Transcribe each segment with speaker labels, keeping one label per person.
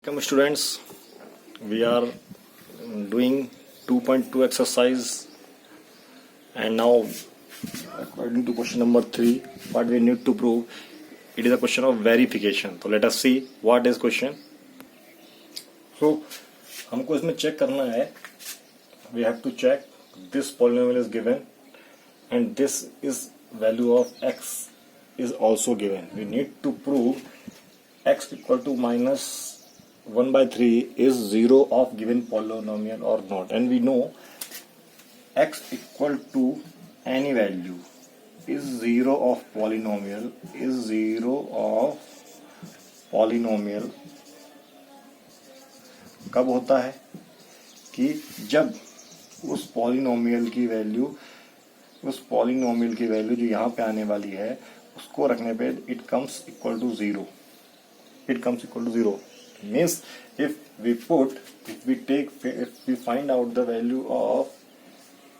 Speaker 1: Welcome students, we are doing 2.2 exercise and now according to question number 3 what we need to prove, it is a question of verification. So let us see what is question. So हमको इसमें check करना है, we have to check this polynomial is given and this is value of x is also given. We need to prove x equal to minus 1 by 3 is 0 of given polynomial or not, and we know x equal to any value is 0 of polynomial कब होता है कि जब उस polynomial की value जो यहाँ पे आने वाली है उसको रखने पे it comes equal to zero. Means if we find out the value of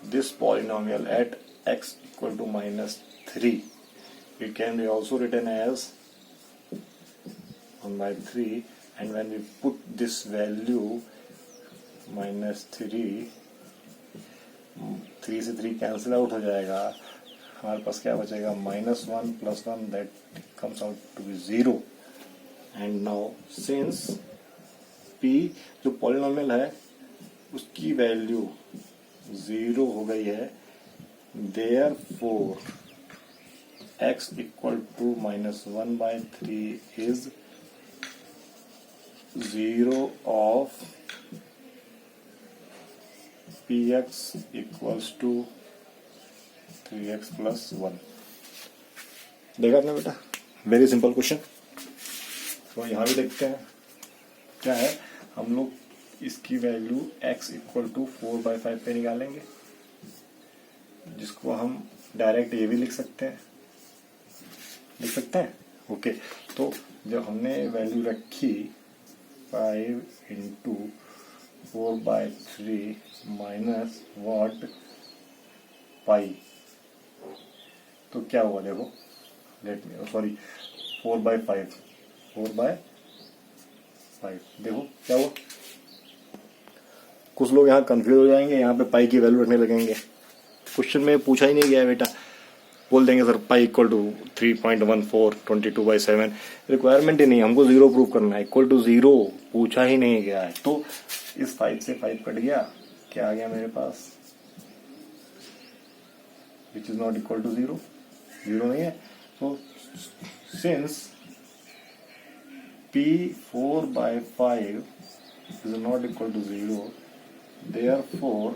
Speaker 1: this polynomial at x equal to minus 3, it can be also written as 1 by 3, and when we put this value minus 3 से 3 cancel out हो जाएगा, हमारे पास क्या बचेगा minus 1 plus 1, that comes out to be 0. And now since p जो polynomial है उसकी value 0 हो गई है, therefore x equal to minus 1 by 3 is 0 of px equals to 3x plus 1. देखा आपने बेटा, वेरी सिंपल क्वेश्चन. तो यहाँ भी देखते हैं क्या है. हम लोग इसकी वैल्यू x इक्वल टू 4/5 पे निकालेंगे, जिसको हम डायरेक्ट ये भी लिख सकते हैं. ओके, तो जब हमने वैल्यू रखी 5 इंटू 4/3 माइनस वॉट पाई, तो क्या हुआ देखो, 4/5 देखो क्या हुआ. कुछ लोग यहाँ कंफ्यूज हो जाएंगे, यहाँ पे पाई की वैल्यू रखने लगेंगे. क्वेश्चन में पूछा ही नहीं गया है बेटा, बोल देंगे sir pi equal to 3.14 22/7. Requirement ही नहीं, हमको 0 प्रूव करना है. इक्वल टू 0 पूछा ही नहीं गया है. तो इस 5 से 5 कट गया, क्या आ गया मेरे पास, which is not equal to 0 नहीं है. तो since p 4/5 is not equal to 0, therefore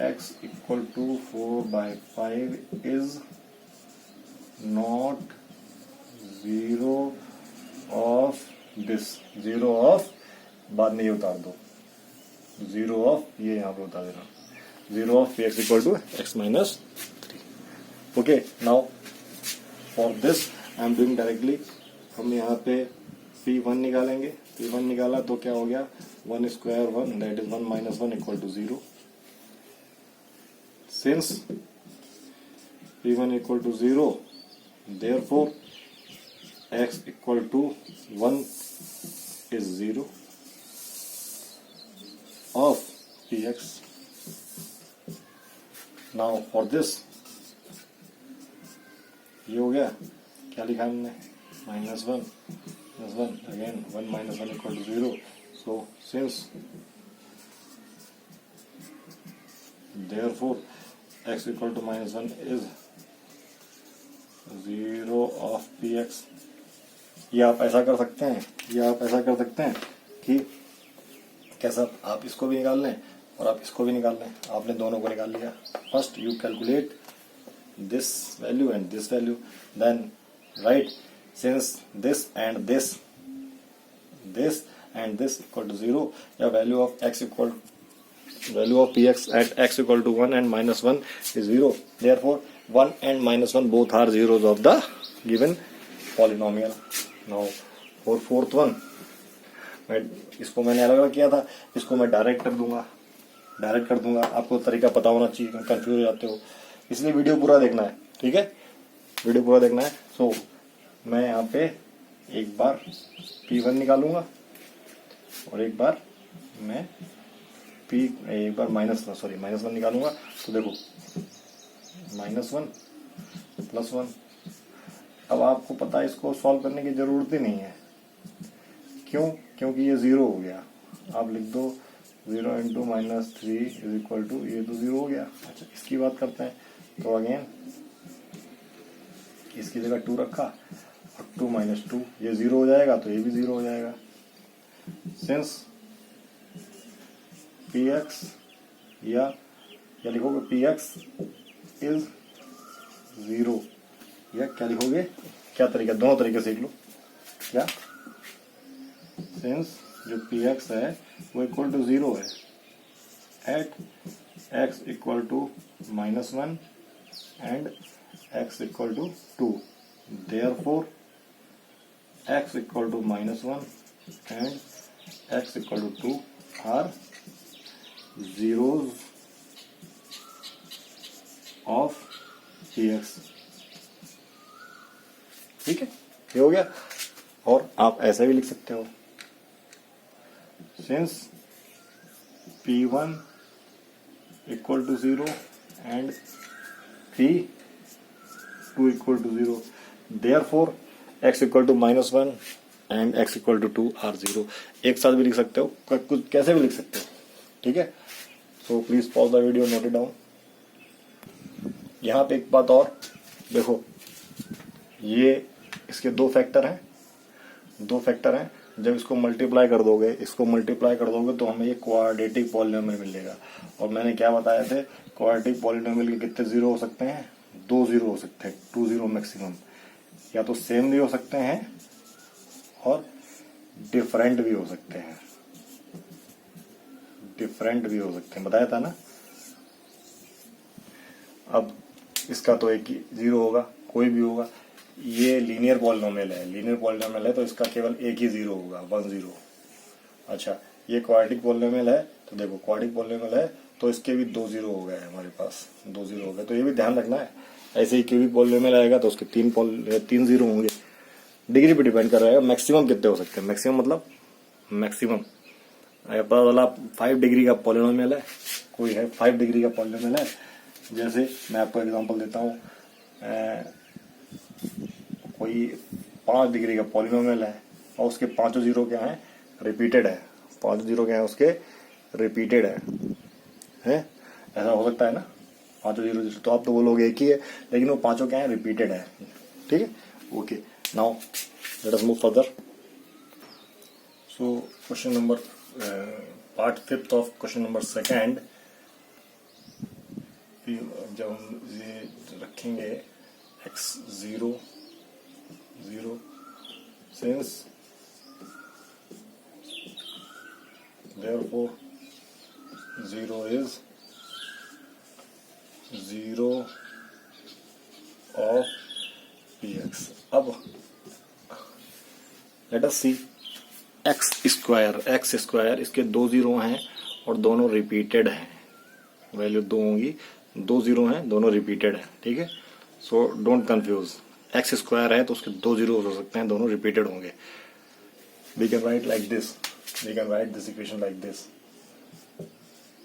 Speaker 1: x equal to 4/5 is not 0 of this. 0 of बाद में ये उतार दो, 0 of ये यहाँ पे उतार देना, 0 of px equal to x minus 3. Okay, now for this I am doing directly. हम यहाँ पे P1 निकालेंगे. P1 निकाला तो क्या हो गया, 1 square 1, that is 1 minus 1 equal to 0. Since P1 equal to 0, therefore x equal to 1 is 0 of px. Now for this ये हो गया, क्या लिखा हमने, -1 again 1 minus 1 equal to 0. So since therefore x equal to -1 is 0 of px. ये आप ऐसा कर सकते हैं कि कैसा, आप इसको भी निकाल लें और आप इसको भी निकाल लें. आपने दोनों को निकाल लिया. First you calculate this value and this value, then write since this and this equal to 0, या value of px at x equal to 1 and -1 is 0. Therefore 1 and -1 both are zeros of the given polynomial. Now for fourth one, इसको मैंने अलग अलग किया था, इसको मैं direct कर दूंगा. आपको तरीका पता होना चाहिए, कंफ्यूज हो जाते हो, इसलिए वीडियो पूरा देखना है. ठीक है, वीडियो पूरा देखना है. सो मैं यहाँ पे एक बार P1 निकालूंगा और एक बार मैं पी एक बार -1 निकालूंगा। तो देखो -1 +1। अब आपको पता है इसको सॉल्व करने की जरूरत ही नहीं है। क्यों? क्योंकि ये 0 हो गया। आप लिख दो 0 × -3 = ये तो 0 हो गया। अच्छा, इसकी बात करते हैं। तो अगेन इसकी जगह 2 रखा और 2 - 2 ये 0 हो जाएगा, तो ये भी 0 हो जाएगा। सिंस px या लिखोगे px इज 0, या क्या लिखोगे, क्या तरीका, दोनों तरीके से लिख लो। क्या? सिंस जो px है वो इक्वल टू 0 है at x equal to -1 and x equal to 2, therefore x equal to -1 and x equal to 2 are zeros of px। ठीक है, ये हो गया। और आप ऐसा भी लिख सकते हो, since p1 equal to 0 and p2 equal to 0, therefore x equal to -1 and x equal to 2 are 0। एक साथ भी लिख सकते हो, कुछ कैसे भी लिख सकते हो। ठीक है, सो please pause the video, note it down. यहाँ पे एक बात और देखो, ये इसके दो फैक्टर हैं। जब इसको मल्टीप्लाई कर दोगे, तो हमें ये क्वाड्रेटिक पॉलिनोमियल मिलेगा। और मैंने क्या बताया थे, क्वाड्रेटिक पॉलिनोमियल के कितने जीरो हो सकते हैं? 2 जीरो हो सकते हैं, 2 जीरो मैक्सिमम। या तो सेम भी हो सकते हैं और डिफरेंट भी हो सकते हैं। बताया था ना। अब इसका तो एक ही जीरो होगा, कोई भी होगा। ये लीनियर पॉलिनोमियल है, तो इसका केवल एक ही जीरो होगा, 1 0। अच्छा, ये क्वाड्रेटिक पॉलिनोमियल है, तो देखो क्वाड्रेटिक पॉलिनोमियल है तो इसके भी 2 जीरो हो गए हमारे पास, 2 जीरो हो गए। तो ये भी ध्यान रखना है। ऐसे ही क्यूबिक पॉलिनोमियल आएगा तो उसके 3 जीरो होंगे। डिग्री पे डिपेंड कर रहा है। मैक्सिमम कितने हो सकते हैं? मैक्सिमम मतलब मैक्सिमम पता चला 5 डिग्री का पॉलिनोमियल है, कोई है 5 डिग्री का पॉलिनोमियल है। जैसे मैं आपको एग्जांपल देता हूँ, कोई 5 डिग्री का पॉलिनोमियल है और उसके पांचों जीरो क्या है? रिपीटेड है। पांचों जीरो क्या है उसके? रिपीटेड है। ऐसा हो सकता है ना, पांचों जीरो। तो आप तो बोलोगे एक ही है, लेकिन वो पांचों क्या है? रिपीटेड है। ठीक है, okay. Now let us move further. So question number part 5 of question number 2, जब हम ये रखेंगे x 0 0, since therefore 0 is 0 of px। अब लेट अस सी x स्क्वायर, इसके 2 जीरो हैं और दोनों रिपीटेड हैं। वैल्यू 2 होंगी, 2 जीरो हैं, दोनों रिपीटेड हैं। ठीक है, so don't confuse. X square है तो उसके 2 जीरो हो सकते हैं, दोनों रिपीटेड होंगे। We can write like this, equation like this,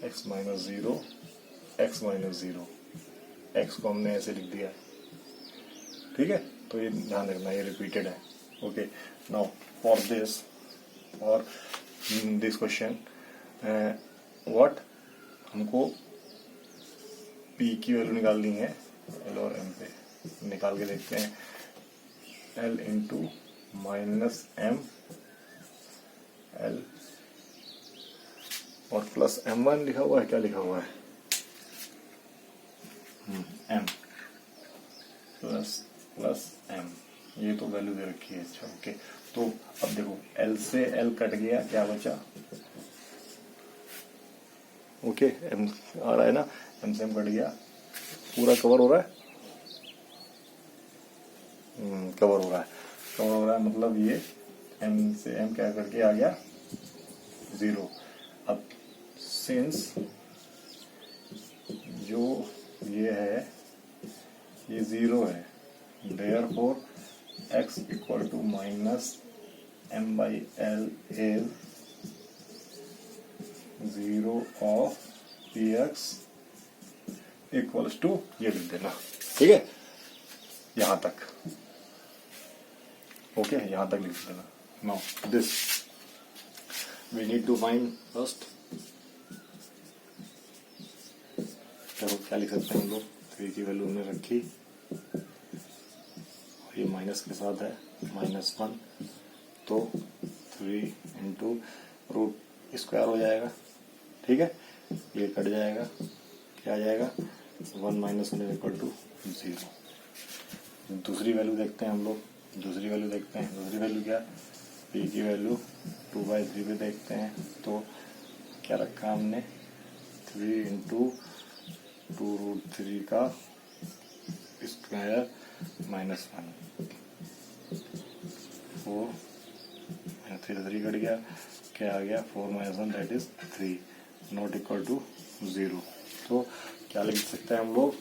Speaker 1: x - 0 x - 0, x को हमने ऐसे लिख दिया। ठीक है, तो ये ध्यान रखना, ये रिपीटेड है। Okay, now for this question what, हमको p की वैल्यू निकालनी है l और m पे। निकाल के देखते हैं। l इंटू -m l और प्लस m1 लिखा हुआ है। क्या लिखा हुआ है? m प्लस m, ये तो वैल्यू दे रखी है। अच्छा, ओके। तो अब देखो l से l कट गया, क्या बचा? ओके, m आ रहा है ना, m से m कट गया। पूरा कवर हो रहा है, कवर हो रहा है। मतलब ये m से m क्या करके आ गया? 0। अब सिंस जो ये है ये 0 है, therefore x equal to -m/l is 0 of p x equals to ये लिख देना, ठीक है, यहां तक। ओके, यहां तक लिख देना। Now this we need to find first. चलो क्या लिख सकते हैं हम लोग, 3 की वैल्यू हमने रखी और ये माइनस के साथ है -1, तो 3 इंटू रूट स्क्वायर हो जाएगा, ठीक है, ये कट जाएगा, क्या आ जाएगा 1 - 1 इक्वल टू 0। दूसरी वैल्यू देखते हैं हम लोग, दूसरी वैल्यू देखते हैं। दूसरी वैल्यू क्या, पी की वैल्यू 2/3 पे देखते हैं, तो क्या रखा हमने 3 इंटू 2√3 का स्क्वायर -1, 4 3 कट गया, क्या आ गया 4 - 1 that is 3 not equal to 0। तो क्या लिख सकते हैं हम लोग,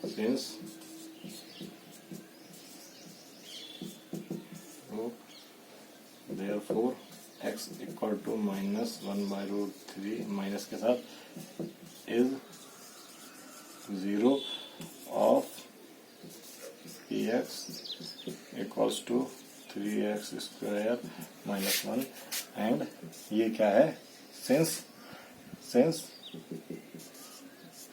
Speaker 1: since therefore x equal to -1/√3 minus के साथ is 0 of p x equals to 3x square -1 and ये क्या है, since p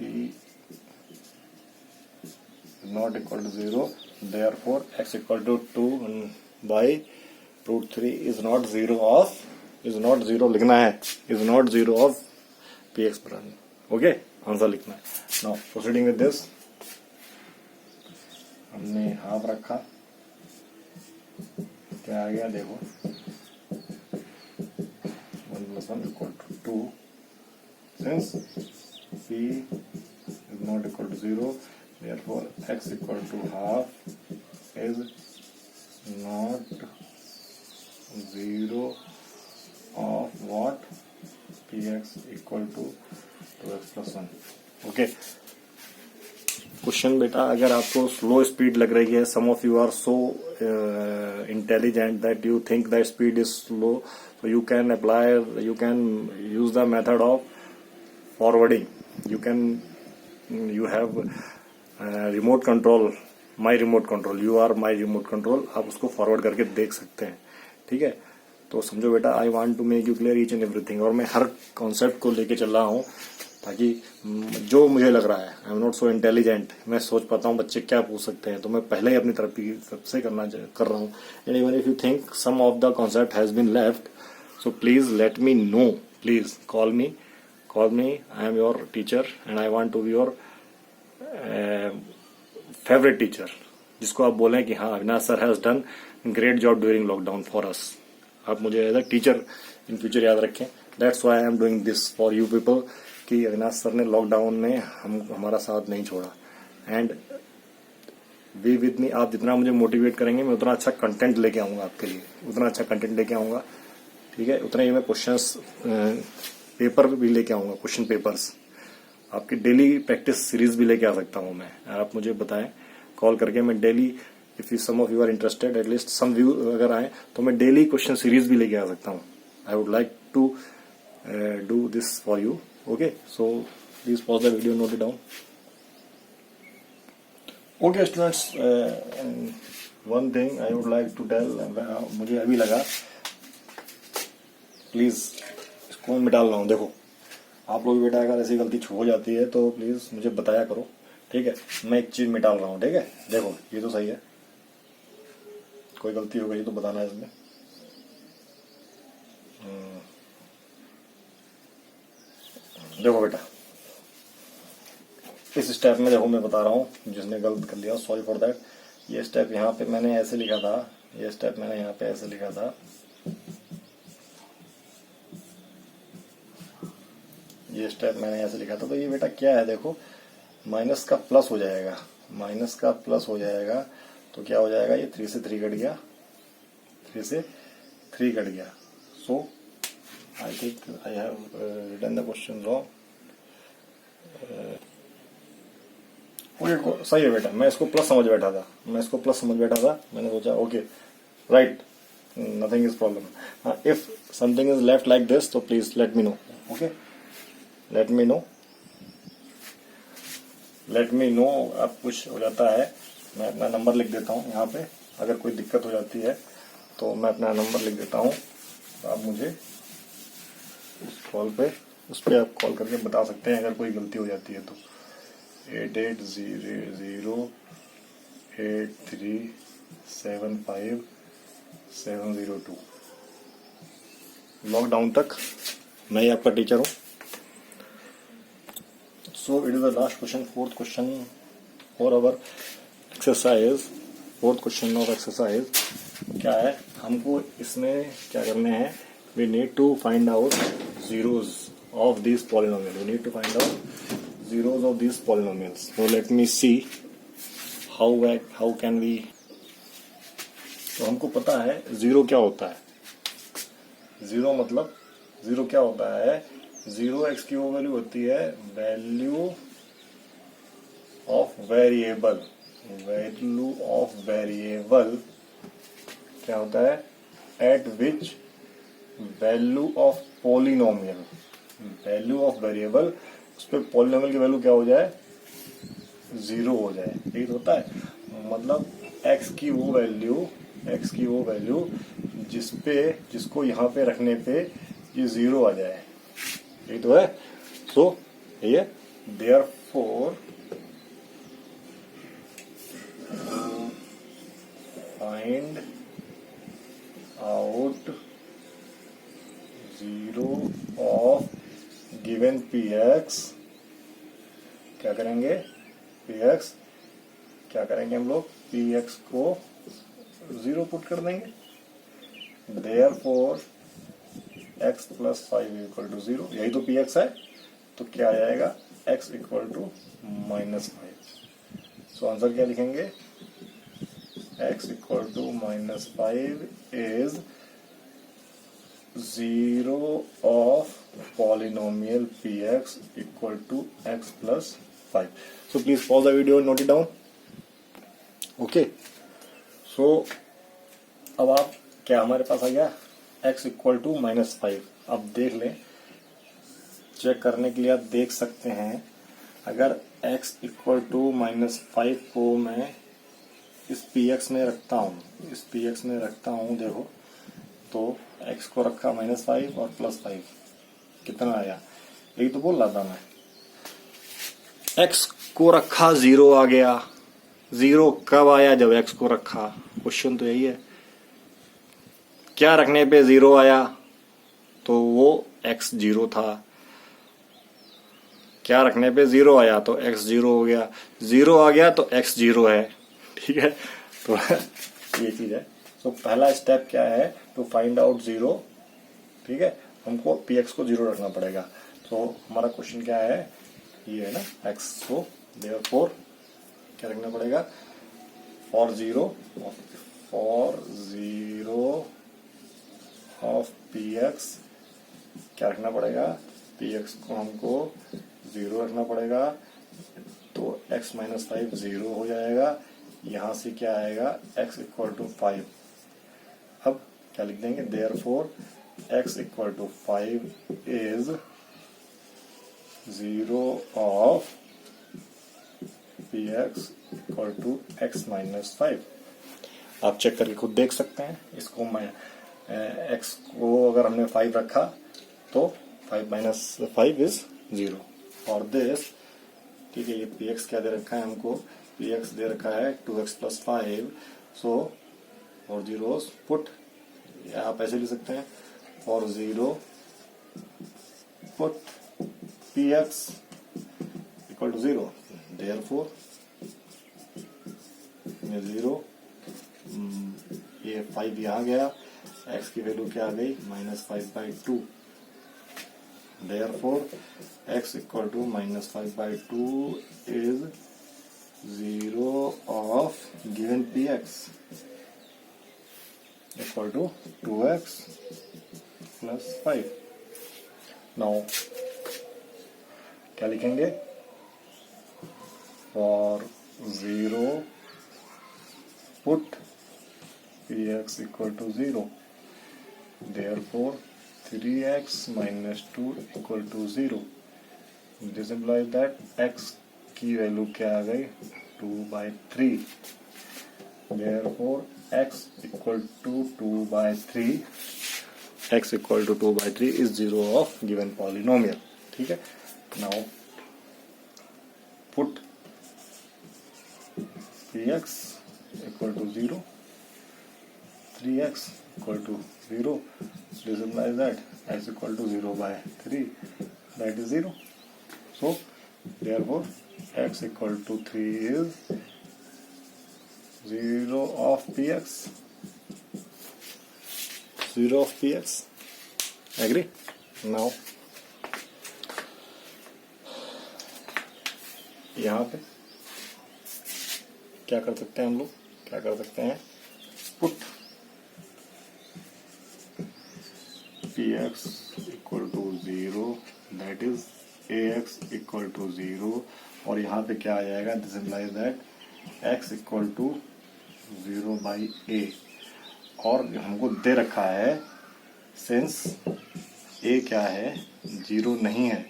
Speaker 1: is not equal to 0 therefore x equal to 2/√3 is not 0 लिखना है, is not 0 of px prime. Okay, answer लिखना है। Now proceeding with this, हमने half रखा, क्या आ गया देखो 1 + 1 equal to 2 since p is not equal to 0 therefore x equal to half is not 0 of what, px equal to 2x + 1। Okay, question बेटा अगर आपको स्लो स्पीड लग रही है, some of you are so intelligent that you think the speed is slow, so you can apply, you can use the method of forwarding. You have remote control, my remote control, you are my remote control, आप उसको forward करके देख सकते हैं, ठीक है। तो समझो बेटा, I want to make you clear each and everything, और मैं हर कॉन्सेप्ट को लेके चल रहा हूँ ताकि जो मुझे लग रहा है, I am not so intelligent, मैं सोच पाता हूँ बच्चे क्या पूछ सकते हैं, तो मैं पहले ही अपनी तरफ की सबसे कर रहा हूँ। And even if you think some of the concept has been left, so please let me know, please call me, I am your teacher and I want to be your favorite teacher, जिसको आप बोलें कि हाँ Avinash sir has done great job during lockdown for us. आप मुझे as a teacher in future याद रखें, that's why I am doing this for you people, कि अविनाश सर ने लॉकडाउन में हमारा साथ नहीं छोड़ा, एंड बी विद मी। आप जितना मुझे मोटिवेट करेंगे मैं उतना अच्छा कंटेंट लेके आऊंगा आपके लिए, उतना अच्छा कंटेंट लेके आऊंगा, ठीक है। उतना ही मैं क्वेश्चंस पेपर भी लेके आऊंगा, क्वेश्चन पेपर्स, आपकी डेली प्रैक्टिस सीरीज भी लेके आ सकता हूं मैं। आप मुझे बताएं कॉल करके, मैं daily, if you some of you are interested, at least some view अगर आए तो मैं डेली क्वेश्चन सीरीज भी लेके आ सकता हूं। I would like to do this for you. Okay, so please pause the video, note it down. Okay students, one thing I would like to tell, मुझे अभी लगा, प्लीज इसको मैं डाल रहा हूँ। देखो आप लोग बेटा अगर ऐसी गलती हो जाती है तो प्लीज मुझे बताया करो, ठीक है। मैं एक चीज मिटाल रहा हूँ, ठीक है। देखो ये तो सही है, कोई गलती हो गई तो बताना है इसमें। देखो बेटा इस स्टेप में, देखो मैं बता रहा हूँ, जिसने गलत कर लिया सॉरी फॉर दैट। ये स्टेप यहाँ पे मैंने ऐसे लिखा था, ये स्टेप मैंने यहाँ पे ऐसे लिखा था, ये स्टेप मैंने ऐसे लिखा था। तो ये बेटा क्या है, देखो माइनस का प्लस हो जाएगा, माइनस का प्लस हो जाएगा, तो क्या हो जाएगा, ये 3 से 3 कट गया, 3 से 3 कट गया। So I think I have written the question wrong. Okay सही है बेटा, मैं इसको प्लस समझ बैठा था, मैंने सोचा okay right, nothing is problem. If something is left like this, so please let me know. Okay, let me know. अब कुछ हो जाता है, मैं अपना नंबर लिख देता हूँ यहाँ पे. अगर कोई दिक्कत हो जाती है तो मैं अपना नंबर लिख देता हूँ, तो आप मुझे उस पर आप कॉल करके बता सकते हैं अगर कोई गलती हो जाती है तो. 88008375 लॉकडाउन तक मैं ही आपका टीचर हूँ. So it is the last question, fourth question for our exercise. Fourth question of exercise क्या है, हमको इसमें क्या करने हैं, we need to find out zeros of these polynomials. We need to find out zeros of these polynomials. So let me see how can we. तो हमको पता है जीरो क्या होता है. जीरो मतलब जीरो क्या होता है, जीरो एक्स की वो वैल्यू होती है value of variable. Value of variable क्या होता है, eight which value of polynomial, value of variable उस पर पॉलिनोमियल की वैल्यू क्या हो जाए, जीरो हो जाए. यही तो होता है, मतलब एक्स की वो वैल्यू जिसको यहाँ पे रखने पे ये जीरो आ जाए. यही तो है. सो ये therefore find out zero of given px. क्या करेंगे, px क्या करेंगे हम लोग, px को जीरो पुट कर देंगे. Therefore x plus 5 equal to zero. यही तो px है, तो क्या आ जाएगा, x equal to -5. So answer क्या लिखेंगे, x equal to -5 is zero of polynomial px equal to x plus 5. So please pause the video and note it down. Okay. So अब आप क्या हमारे पास आ गया x इक्वल टू -5. अब देख लें, चेक करने के लिए आप देख सकते हैं, अगर x इक्वल टू -5 को मैं इस px में रखता हूँ, देखो तो x को रखा -5 और +5, कितना आया, यही तो बोल रहा था मैं. x को रखा जीरो आ गया. जीरो कब आया, जब x को रखा. क्वेश्चन तो यही है, क्या रखने पे जीरो आया, तो वो x जीरो था. क्या रखने पे जीरो आया तो x जीरो हो गया. जीरो आ गया तो x जीरो है. ठीक है, तो ये चीज है. तो पहला स्टेप क्या है, टू फाइंड आउट जीरो. ठीक है, हमको px को जीरो रखना पड़ेगा. तो हमारा क्वेश्चन क्या है, ये है ना x को, देयरफॉर क्या रखना पड़ेगा, फॉर जीरो ऑफ px क्या रखना पड़ेगा, px को हमको जीरो रखना पड़ेगा. तो x -5 जीरो हो जाएगा. यहां से क्या आएगा, x इक्वल टू 5. अब क्या लिख देंगे, therefore x equal to 5 is zero of px equal to x -5. आप चेक करके खुद देख सकते हैं. इसको मैं x को अगर हमने 5 रखा तो 5 - 5 इज जीरो. और दिस, ठीक है, ये px क्या दे रखा है हमको, px दे रखा है 2x + 5. So for zeros put, आप ऐसे लिख सकते हैं, for zero put px equal to zero. Therefore ये जीरो, ये 5 यहाँ गया, x की वैल्यू क्या आ गई, -5/2. Therefore x equal to -5/2 is zero of given px equal to 2x + 5. Now क्या लिखेंगे, for zero put px equal to zero. Therefore 3x minus 2 equal to 0. This implies that x की value क्या आ गई 2/3. Therefore x equal to 2/3. x equal to 2/3 is 0 of given polynomial. ठीक है. Now put px equal to 0, 3x equal to 0. This implies that x equal to 0/3, that is 0. So therefore x equal to 3 is 0 of px. 0 of px. Agree? Now यहाँ पे क्या कर सकते हैं हम लोग, क्या कर सकते हैं, put px equal to 0, that is ax equal to 0, और यहाँ पे क्या आ जाएगा, this implies that x equal to 0/a, और हमको दे रखा है सिंस a क्या है 0 नहीं है,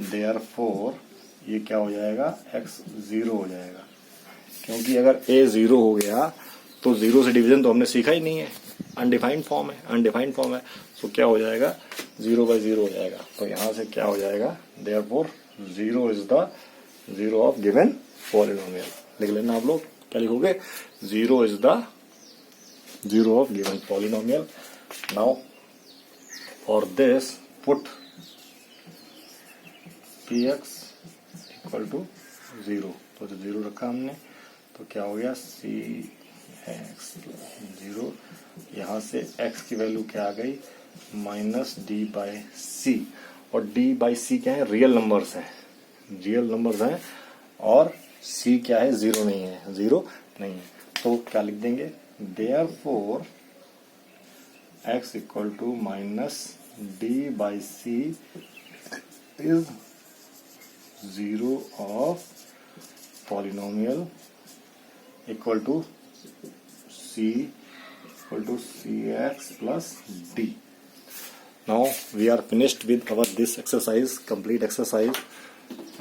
Speaker 1: देयरफॉर ये क्या हो जाएगा, x 0 हो जाएगा, क्योंकि अगर a 0 हो गया तो 0 से डिवीजन तो हमने सीखा ही नहीं है, अनडिफाइंड फॉर्म है, सो क्या हो जाएगा 0/0 हो जाएगा. तो यहाँ से क्या हो जाएगा, therefore 0 is the 0 of given polynomial. लिख लेना आप लोग, क्या लिखोगे, 0 is the 0 of given polynomial. Now for this put px equal to 0, तो जो 0 रखा हमने तो क्या हो गया, cx 0, यहाँ से x की वैल्यू क्या आ गई, -d/c, और d/c क्या है, रियल नंबर्स हैं, और c क्या है, 0 नहीं है, तो क्या लिख देंगे, therefore x equal to -d/c is 0 of polynomial equal to c equal to cx plus d. Now we are finished with our this exercise, complete exercise,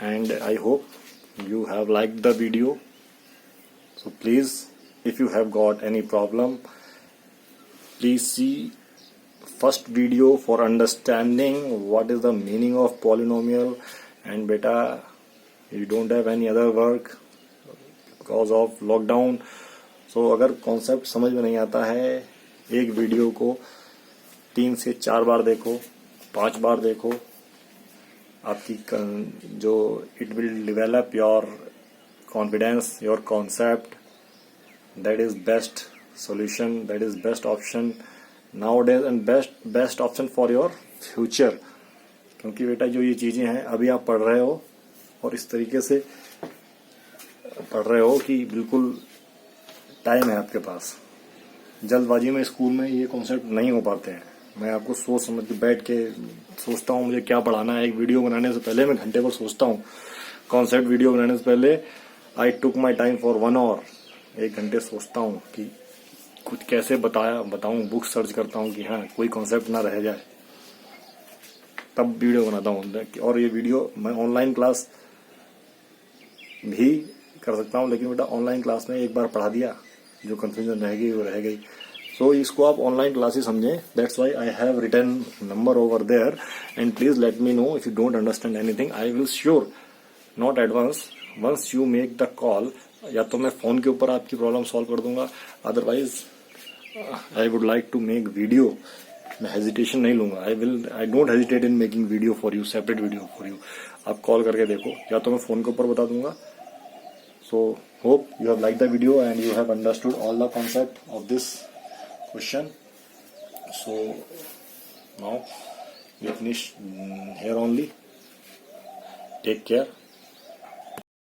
Speaker 1: and I hope you have liked the video. So please, if you have got any problem, please see first video for understanding what is the meaning of polynomial. And beta, you don't have any other work because of lockdown. So अगर concept समझ में नहीं आता है, एक video को 3 से 4 बार देखो, 5 बार देखो, आपकी जो it will develop your confidence, your concept. That is best solution, that is best option nowadays, and best option for your future. क्योंकि बेटा जो ये चीजें हैं अभी आप पढ़ रहे हो, और इस तरीके से पढ़ रहे हो कि बिल्कुल टाइम है आपके पास. जल्दबाजी में स्कूल में ये कॉन्सेप्ट नहीं हो पाते हैं. मैं आपको सोच समझ के बैठ के सोचता हूँ मुझे क्या पढ़ाना है. एक वीडियो बनाने से पहले मैं घंटे पर सोचता हूँ, कॉन्सेप्ट वीडियो बनाने से पहले आई टुक माई टाइम फॉर 1 hour. 1 घंटे सोचता हूँ कि कुछ कैसे बताऊँ, बुक सर्च करता हूँ कि हाँ कोई कॉन्सेप्ट ना रह जाए, तब वीडियो बनाता हूँ. और ये वीडियो मैं ऑनलाइन क्लास भी कर सकता हूँ, लेकिन बेटा ऑनलाइन क्लास में एक बार पढ़ा दिया, जो कंफ्यूजन रह गई वो रह गई. सो इसको आप ऑनलाइन क्लास ही समझें. That's why I have written number over there, and please let me know if you don't understand anything. I will sure not advance, once you make the call, या तो मैं फोन के ऊपर आपकी problem solve कर दूंगा, otherwise I would like to make video. मैं hesitation नहीं लूंगा. I don't hesitate in making video for you, separate video for you. आप कॉल करके देखो, या तो मैं फोन के ऊपर बता दूंगा. So hope you have like the video and you have understood all the concept of this question. So now we finish here only. Take care.